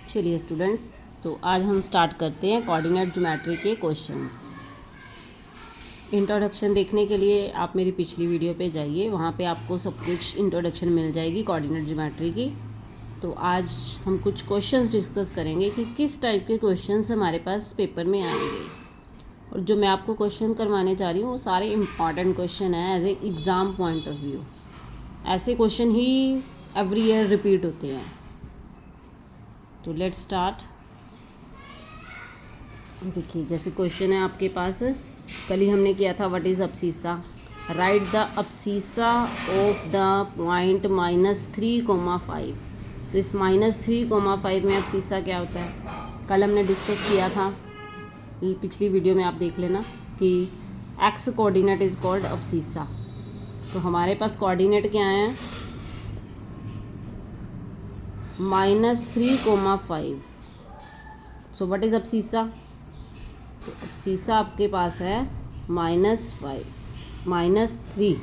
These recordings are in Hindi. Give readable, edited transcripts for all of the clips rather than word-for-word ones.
चलिए स्टूडेंट्स, तो आज हम स्टार्ट करते हैं कोऑर्डिनेट ज्योमेट्री के क्वेश्चंस। इंट्रोडक्शन देखने के लिए आप मेरी पिछली वीडियो पे जाइए, वहाँ पे आपको सब कुछ इंट्रोडक्शन मिल जाएगी कोऑर्डिनेट ज्योमेट्री की। तो आज हम कुछ क्वेश्चंस डिस्कस करेंगे कि किस टाइप के क्वेश्चंस हमारे पास पेपर में आएंगे। और जो मैं आपको क्वेश्चन करवाने जा रही हूँ वो सारे इंपॉर्टेंट क्वेश्चन हैं as a exam point of view. ऐसे क्वेश्चन ही एवरी ईयर रिपीट होते हैं। तो लेट्स स्टार्ट। देखिए, जैसे क्वेश्चन है आपके पास, कल ही हमने किया था what is abscissa. Write the abscissa of the point -3,5। तो इस -3,5 में अब्सीसा क्या होता है, कल हमने डिस्कस किया था, पिछली वीडियो में आप देख लेना कि X coordinate is called abscissa. तो हमारे पास कोऑर्डिनेट क्या है, -3,5। So what is abscissa. तो अब्सीसा आपके पास है -5 -3।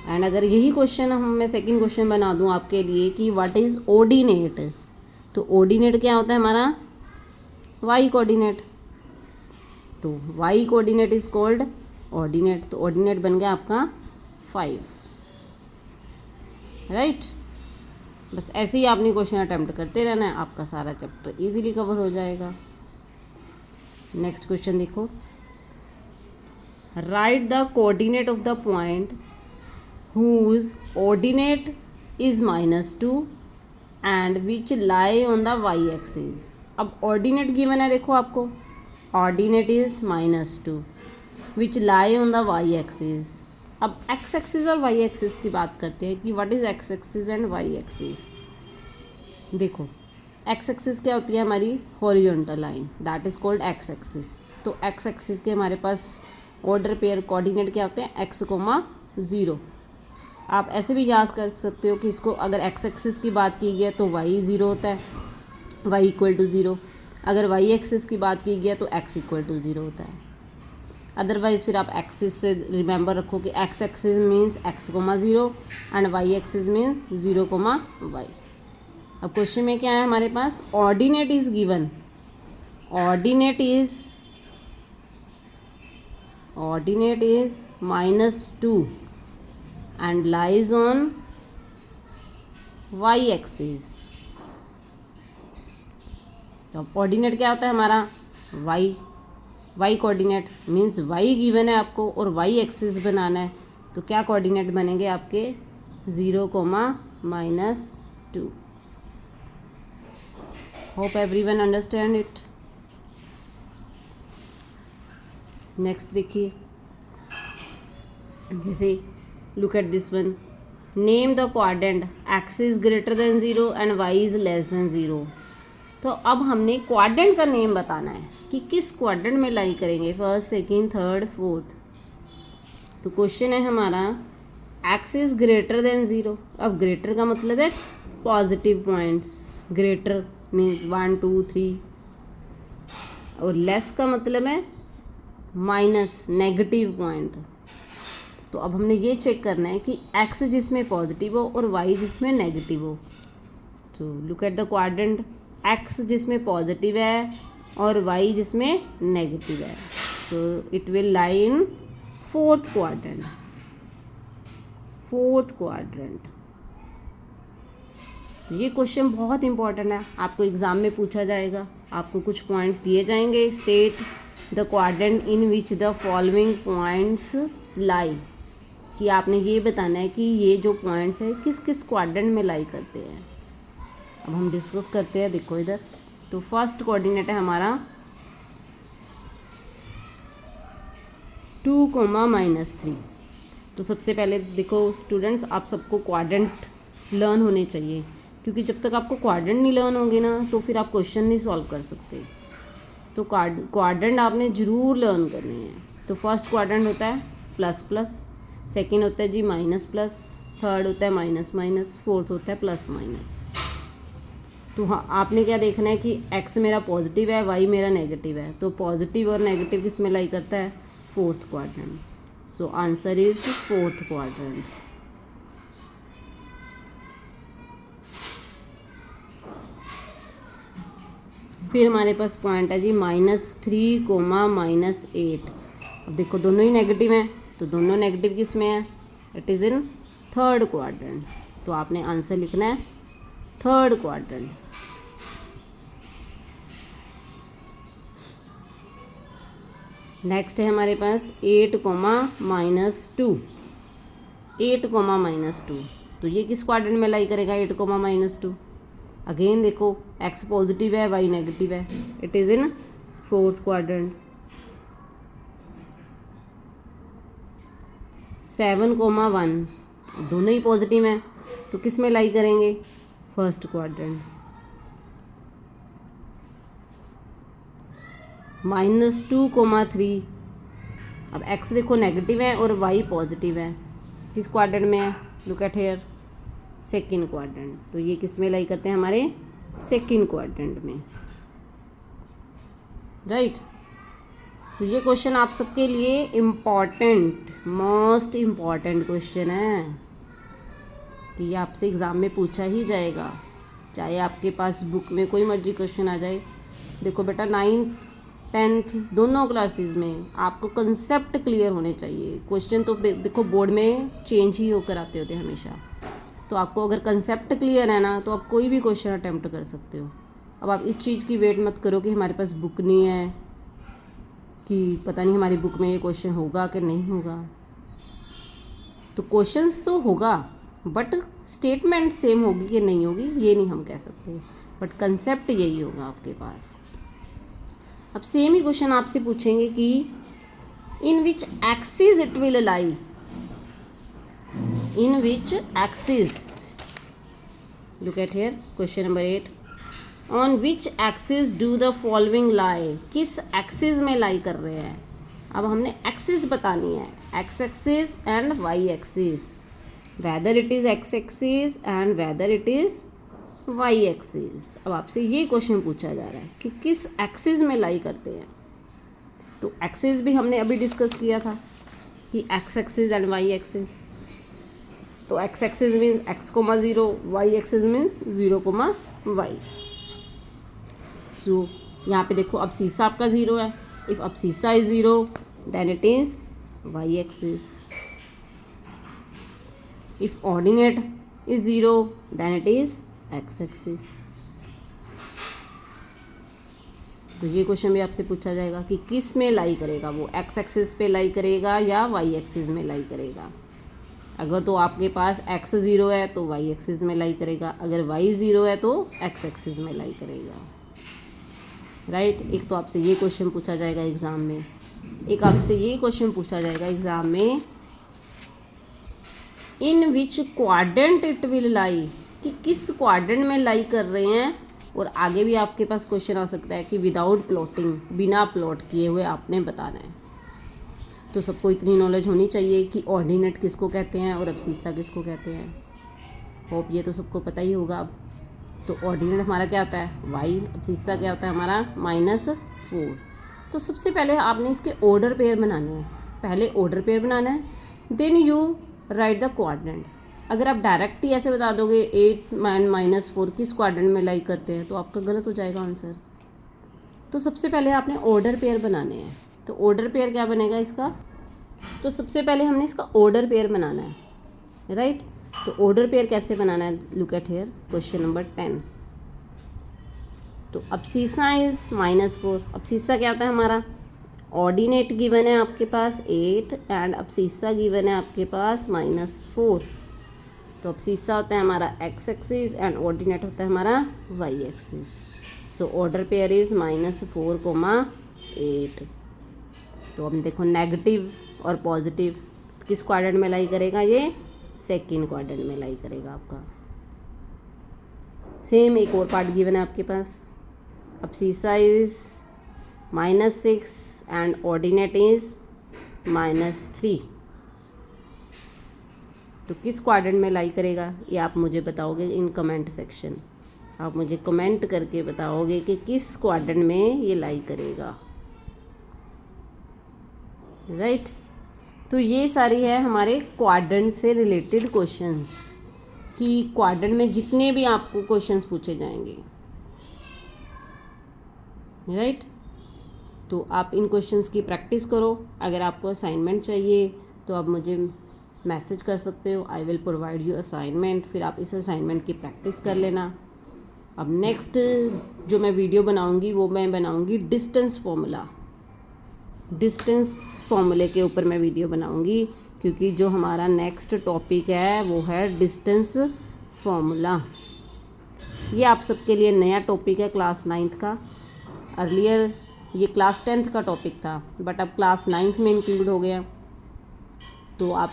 एंड अगर यही क्वेश्चन मैं सेकंड क्वेश्चन बना दूं आपके लिए कि व्हाट इज़ ऑर्डिनेट, तो ऑर्डिनेट क्या होता है हमारा, वाई कोऑर्डिनेट। तो Y coordinate is called ordinate. तो ऑर्डिनेट बन गया आपका 5, राइट। बस ऐसे ही आपने क्वेश्चन अटैम्प्ट करते रहना है, आपका सारा चैप्टर इजीली कवर हो जाएगा। नेक्स्ट क्वेश्चन देखो, write the coordinate of the point whose ordinate is -2 and which lie on the Y axis. अब ऑर्डिनेट गिवन है, देखो आपको ordinate is -2 which lie on the Y axis. अब एक्स एक्सिस और वाई एक्सिस की बात करते हैं कि what is X axis and Y axis. देखो, एक्स एक्सिस क्या होती है हमारी, horizontal line, that is called x axis. तो एक्स एक्सिस के हमारे पास ऑर्डर पेयर कोऑर्डिनेट क्या होते हैं, x,0। आप ऐसे भी याद कर सकते हो कि इसको अगर एक्स एक्सिस की बात की गई तो y 0 होता है, y = 0। अगर वाई एक्सिस की बात की गई तो x = 0 होता है। अदरवाइज़ फिर आप एक्सिस से रिमेंबर रखो कि X axis means x,0 and Y axis means 0,y। अब क्वेश्चन में क्या है हमारे पास, ordinate is given, ordinate is -2 and lies on Y axis. तो ऑर्डिनेट क्या होता है हमारा, Y coordinate means Y given है आपको और वाई एक्सिस बनाना है। तो क्या कोऑर्डिनेट बनेंगे आपके, 0,-2। Hope everyone understand it. Next देखिए, जैसे look at this one, name the quadrant X is greater than 0 and Y is less than 0। तो अब हमने क्वाड्रेंट का नेम बताना है कि किस क्वाड्रेंट में लाई करेंगे, फर्स्ट, सेकंड, थर्ड, फोर्थ। तो क्वेश्चन है हमारा एक्स इज ग्रेटर देन 0। अब ग्रेटर का मतलब है पॉजिटिव पॉइंट्स, ग्रेटर मीन्स 1 2 3, और लेस का मतलब है माइनस, नेगेटिव पॉइंट। तो अब हमने ये चेक करना है कि एक्स जिसमें पॉजिटिव हो और वाई जिसमें नेगेटिव हो। तो look at the quadrant, x जिसमें पॉजिटिव है और वाई जिसमें नेगेटिव है। So it will lie in fourth quadrant. ये क्वेश्चन बहुत इंपॉर्टेंट है, आपको एग्जाम में पूछा जाएगा। आपको कुछ पॉइंट्स दिए जाएंगे, state the quadrant in which the following points लाई, कि आपने ये बताना है कि ये जो पॉइंट्स है किस किस क्वाड्रेंट में लाई करते हैं। अब हम डिस्कस करते हैं, देखो इधर। तो फर्स्ट कोऑर्डिनेट है हमारा 2,-3। तो सबसे पहले देखो स्टूडेंट्स, आप सबको क्वाड्रेंट लर्न होने चाहिए, क्योंकि जब तक आपको क्वाड्रेंट नहीं लर्न होंगे ना तो फिर आप क्वेश्चन नहीं सॉल्व कर सकते। तो क्वाड्रेंट आपने ज़रूर लर्न करने हैं। तो फर्स्ट क्वाड्रेंट होता है ++, सेकेंड होता है जी -+, थर्ड होता है --, फोर्थ होता है +-। तो हाँ, आपने क्या देखना है कि एक्स मेरा पॉजिटिव है, वाई मेरा नेगेटिव है। तो पॉजिटिव और नेगेटिव किस में लाई करता है, fourth quadrant. So answer is fourth quadrant. फिर हमारे पास पॉइंट है जी -3, -8। अब देखो दोनों ही नेगेटिव हैं, तो दोनों नेगेटिव किस में है? It is in third quadrant. तो आपने आंसर लिखना है थर्ड क्वाड्रेंट। नेक्स्ट है हमारे पास 8, -2। 8, -2, तो ये किस क्वाड्रेंट में लाई करेगा? 8, -2। अगेन देखो x पॉजिटिव है, y नेगेटिव है, it is in fourth quadrant. 7, 1, दोनों ही पॉजिटिव हैं, तो किस में लाई करेंगे? First quadrant. -2, 3, अब x देखो नेगेटिव है और y पॉजिटिव है, किस क्वाड्रेंट में है? Look at here, second quadrant. तो ये किस में लाई करते हैं? हमारे सेकेंड क्वाड्रेंट में, राइट। तो ये क्वेश्चन आप सबके लिए इम्पॉर्टेंट, मोस्ट इम्पॉर्टेंट क्वेश्चन है कि ये आपसे एग्ज़ाम में पूछा ही जाएगा, चाहे आपके पास बुक में कोई मर्जी क्वेश्चन आ जाए। देखो बेटा 9th 10th दोनों क्लासेस में आपको कंसेप्ट क्लियर होने चाहिए। क्वेश्चन तो देखो बोर्ड में चेंज ही होकर आते होते हैं हमेशा, तो आपको अगर कंसेप्ट क्लियर है ना, तो आप कोई भी क्वेश्चन अटैम्प्ट कर सकते हो। अब आप इस चीज़ की वेट मत करो कि हमारे पास बुक नहीं है, कि पता नहीं हमारी बुक में ये क्वेश्चन होगा कि नहीं होगा। तो क्वेश्चंस तो होगा, बट स्टेटमेंट सेम होगी कि नहीं होगी ये नहीं हम कह सकते, बट कंसेप्ट यही होगा आपके पास। अब सेम ही क्वेश्चन आपसे पूछेंगे कि in which axis it will lie, in which axis, look at here question number 8, on which axis do the following lie, किस एक्सिस में लाई कर रहे हैं। अब हमने एक्सिस बतानी है, X axis and Y axis, whether it is X axis and whether it is Y axis. अब आपसे ये क्वेश्चन पूछा जा रहा है कि किस एक्सिस में लाई करते हैं। तो एक्सिस भी हमने अभी डिस्कस किया था कि X axis and Y axis. तो X axis means x, 0, Y axis means 0, y। So यहाँ पे देखो अब सीसा आपका 0 है, if abscissa is 0 then it is Y axis, if ordinate is 0 then it is X axis. तो ये क्वेश्चन भी आपसे पूछा जाएगा कि किस में लाई करेगा, वो एक्स एक्सिस पे लाई करेगा या वाई एक्सिस में लाई करेगा। अगर तो आपके पास x 0 है तो y एक्सिस में लाई करेगा, अगर y 0 है तो x एक्सिस में लाई करेगा, राइट। एक तो आपसे ये क्वेश्चन पूछा जाएगा एग्ज़ाम में, एक आपसे ये क्वेश्चन पूछा जाएगा एग्ज़ाम में in which quadrant it will lie, कि किस क्वाड्रेंट में लाई कर रहे हैं। और आगे भी आपके पास क्वेश्चन आ सकता है कि विदाउट प्लॉटिंग, बिना प्लॉट किए हुए आपने बताना है। तो सबको इतनी नॉलेज होनी चाहिए कि ऑर्डिनेट किसको कहते हैं और अब्सीसा किसको कहते हैं। होप ये तो सबको पता ही होगा। अब तो ऑर्डिनेट हमारा क्या होता है y, अब्सीसा क्या होता है हमारा -4। तो सबसे पहले आपने इसके ऑर्डर पेयर बनाने हैं, पहले ऑर्डर पेयर बनाना है, then you write the quadrant. अगर आप डायरेक्ट ही ऐसे बता दोगे 8 - 4 किस क्वाड्रेंट में लाई करते हैं, तो आपका गलत हो जाएगा आंसर। तो सबसे पहले आपने ऑर्डर पेयर बनाने हैं। तो ऑर्डर पेयर क्या बनेगा इसका, तो सबसे पहले हमने इसका ऑर्डर पेयर बनाना है, राइट। तो ऑर्डर पेयर कैसे बनाना है, look at here question number 10। तो अब्सीसा इज -4, अब्सीसा क्या होता है हमारा, ऑर्डिनेट गिवन है आपके पास 8 एंड अब्सीसा गिवन है आपके पास -4। तो अब्सीसा होता है हमारा x एक्सिस एंड ऑर्डिनेट होता है हमारा y axis. So order pair is -4, 8। तो अब देखो नेगेटिव और पॉजिटिव किस क्वाड्रेंट में लाई करेगा, ये सेकेंड क्वाड्रेंट में लाई करेगा आपका। सेम एक और पार्ट गिवन है आपके पास, अब्सीसा इज -6 एंड ऑर्डिनेट इज -3। तो किस क्वाड्रेंट में लाई करेगा ये आप मुझे बताओगे इन कमेंट सेक्शन। आप मुझे कमेंट करके बताओगे कि किस क्वाड्रेंट में ये लाई करेगा, राइट। तो ये सारी है हमारे क्वाड्रेंट से रिलेटेड क्वेश्चंस, कि क्वाड्रेंट में जितने भी आपको क्वेश्चंस पूछे जाएंगे राइट। तो आप इन क्वेश्चंस की प्रैक्टिस करो। अगर आपको असाइनमेंट चाहिए तो आप मुझे मैसेज कर सकते हो, I will provide you assignment. फिर आप इस असाइनमेंट की प्रैक्टिस कर लेना। अब नेक्स्ट जो मैं वीडियो बनाऊंगी वो मैं बनाऊंगी डिस्टेंस फॉर्मूला। डिस्टेंस फॉर्मूले के ऊपर मैं वीडियो बनाऊंगी, क्योंकि जो हमारा नेक्स्ट टॉपिक है वो है डिस्टेंस फॉर्मूला। ये आप सबके लिए नया टॉपिक है क्लास 9th का। अर्लियर ये क्लास 10th का टॉपिक था, बट अब क्लास 9th में इंक्लूड हो गया। तो आप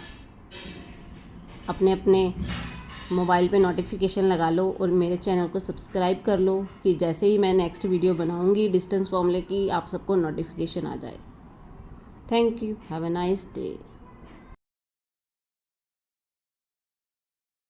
अपने अपने मोबाइल पे नोटिफिकेशन लगा लो और मेरे चैनल को सब्सक्राइब कर लो कि जैसे ही मैं नेक्स्ट वीडियो बनाऊंगी डिस्टेंस फॉर्मूले की, आप सबको नोटिफिकेशन आ जाए। Thank you, have a nice day.